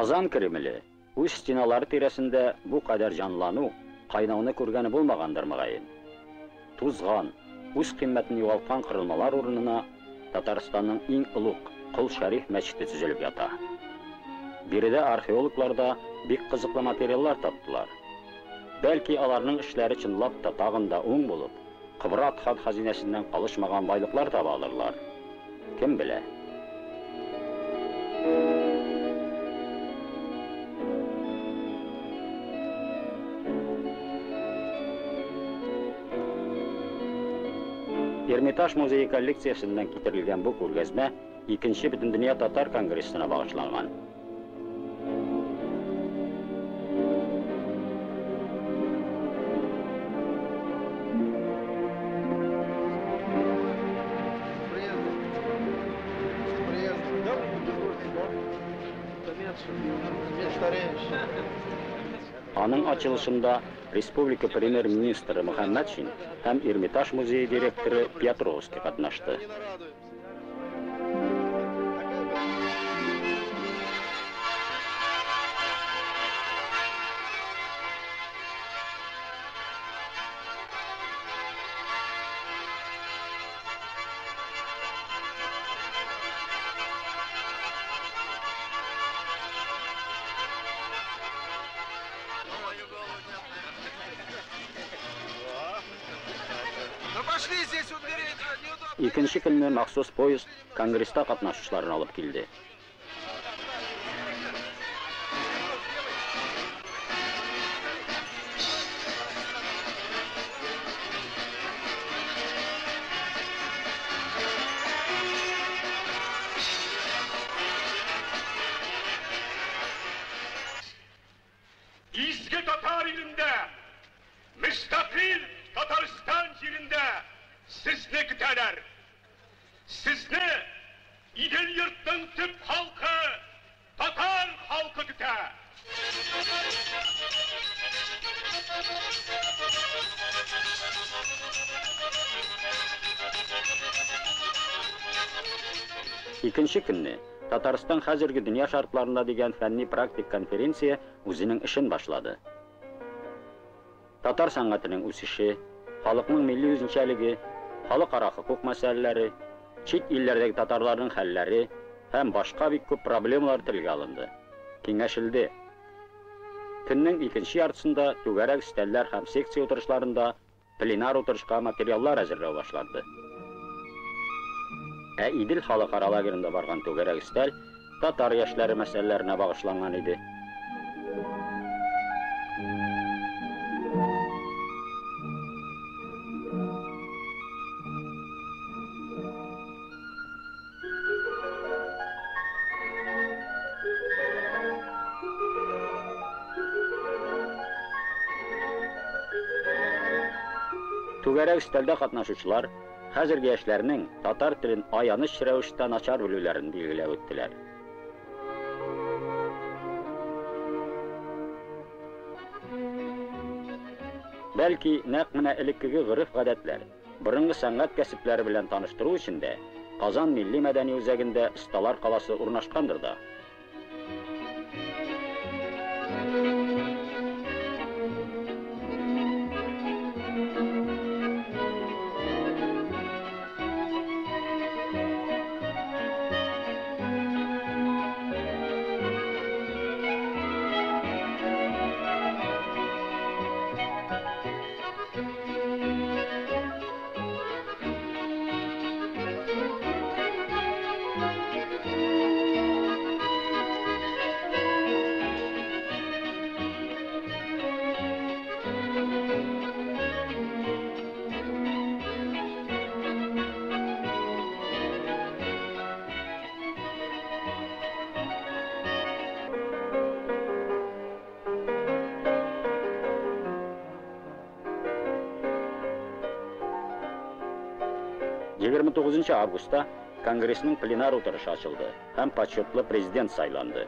Казан Кремле үз стеналары тирәсендә бу кадәр җанлану, кайнауны күргәне булмагандыр мөгаен. Тузган, үз кыйммәтен югалткан кырылмалар урынына Татарстанның иң улуг Кол Шәриф мәчете төзелеп ята. Биредә археологлар да бик кызыклы материаллар таптылар. Бәлки аларның эшләре чынлап та тагын да уң булып, Кыбрат хан хазинәсеннән калышмаган байлыклар таба алырлар. Кем белә? Эрмитаж музее коллекциясыннан китерилгән бу күргәзмә 2-нче Бөтендөнья татар конгрессына багышланган. Аның ачылышында Республика премьер-министры Мөхәммәтшин һәм Эрмитаж музее директоры Петровский катнашты. Икенче көнне махсус поезд конгресста катнашучыларын алып килде. İzgi Tatar ilinde, müstakil Tataristan yerinde sizni güteler. Sizni İdil yurtun tüp halkı, Tatar halkı güte. Икенче көнне Татарстан хәзерге дөнья шартларында дигән фәнни практик конференция үзенең эшен башлады. Татар сәнгатенең үсеше, халыкның милли үзенчәлеге, халыкара хукук мәсьәләләре, чит илләрдәге татарларның хәлләре һәм башка бик күп проблемалар телгә алынды. Киңәшелде. Көннең икенче яртысында түгәрәк өстәлләр һәм секция утырышларында пленар утырышка материаллар әзерләү башланды. Ә Идел халыкара лагерында барган түгәрәк өстәл татар яшьләре мәсьәләләренә багышланган иде. Түгәрәк өстәлдә катнашучылар хәзерге яшьләрнең татар телен аяныч рәвештә начар белүләрен билгеләп үттеләр. Бәлки, нәкъ менә элеккеге гореф-гадәтләр, борынгы сәнгать кәсепләре белән таныштыру өчен дә Казан милли мәдәни үзәгендә Осталар каласы урнашкандыр да. Августта Конгрессның пленар утырышы ачылды һәм почетлы президент сайланды.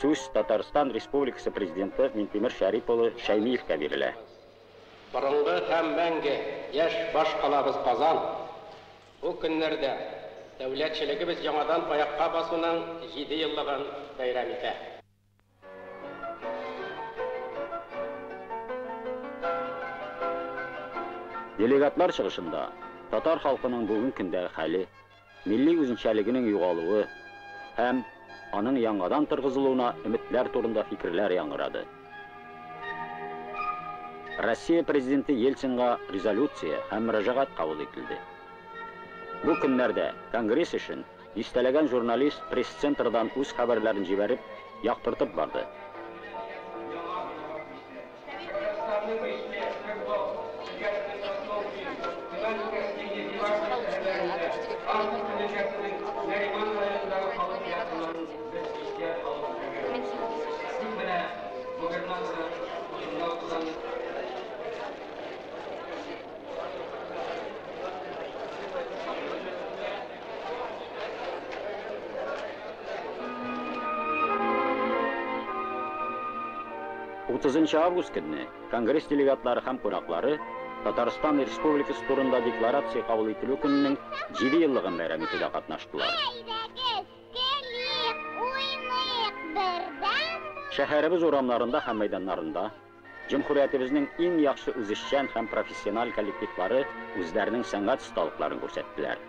Сүз Татарстан Республикасы президенты Минтимер Шәриф улы Шәймиевкә бирелә. Борынгы һәм мәңге яшь баш калабыз Казан бу көннәрдә Дәүләтчелегебез яңадан аякка басуның 7 еллыгын бәйрәм итә. Делегатлар чыгышында татар халкының бүгенге көндәге хәле, милли үзенчәлегенең югалуы һәм аның яңадан торгызылуына өметләр турында фикерләр яңгырады. Россия президенты Ельцинга резолюция һәм мөрәҗәгать кабул ителде. Бу көннәрдә Конгресс өчен дистәләгән журналист пресс-центрдан үз хәбәрләрен җибәреп, яктыртып барды. Август көнне Конгресс делегатлары һәм кунаклары Татарстан Республикасы турында декларация кабул ителү көненең 7 еллыгын бәйрәм итүдә катнаштылар. Шәһәребез урамнарында һәм мәйданнарында Җөмһүриятебезнең иң яхшы үзешчән һәм профессиональ коллективлары үзләренең сәнгать осталыкларын күрсәттеләр.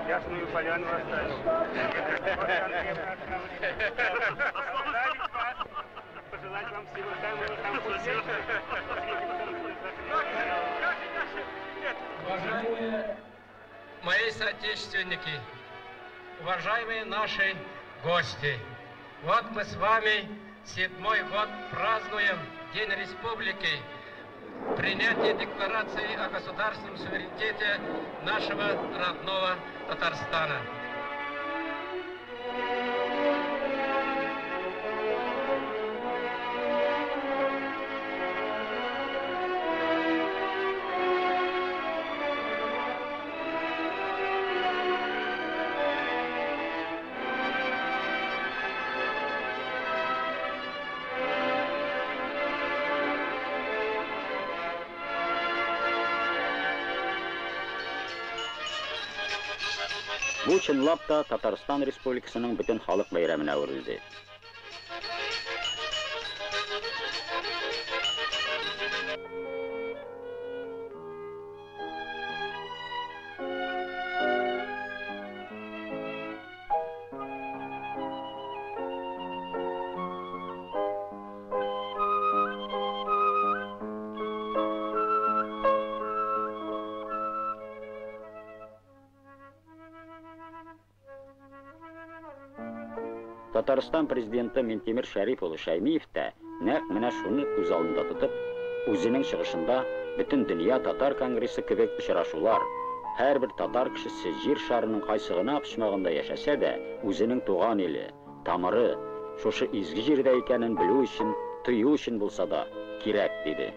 Ясную поляну оставил. Пожелать вам всего самого Уважаемые мои соотечественники, уважаемые наши гости, вот мы с вами 7-й год празднуем День Республики, принятие декларации о государственном суверенитете нашего родного Татарстана. Бу чынлап та Татарстан Республикасының бөтен халык бәйрәменә әверелде. Татарстан президенты Минтимер Шәриф улы Шәймиев тә нәкъ менә шуны күз алдында тотып, үзенең чыгышында бөтен дөнья татар конгрессы кебек очрашулар, һәрбер татар кешесе җир шарының кайсы гына почмагында яшәсә дә, үзенең туган иле, тамыры, шушы изге җирдә икәнен белү өчен, тою өчен булса да кирәк диде.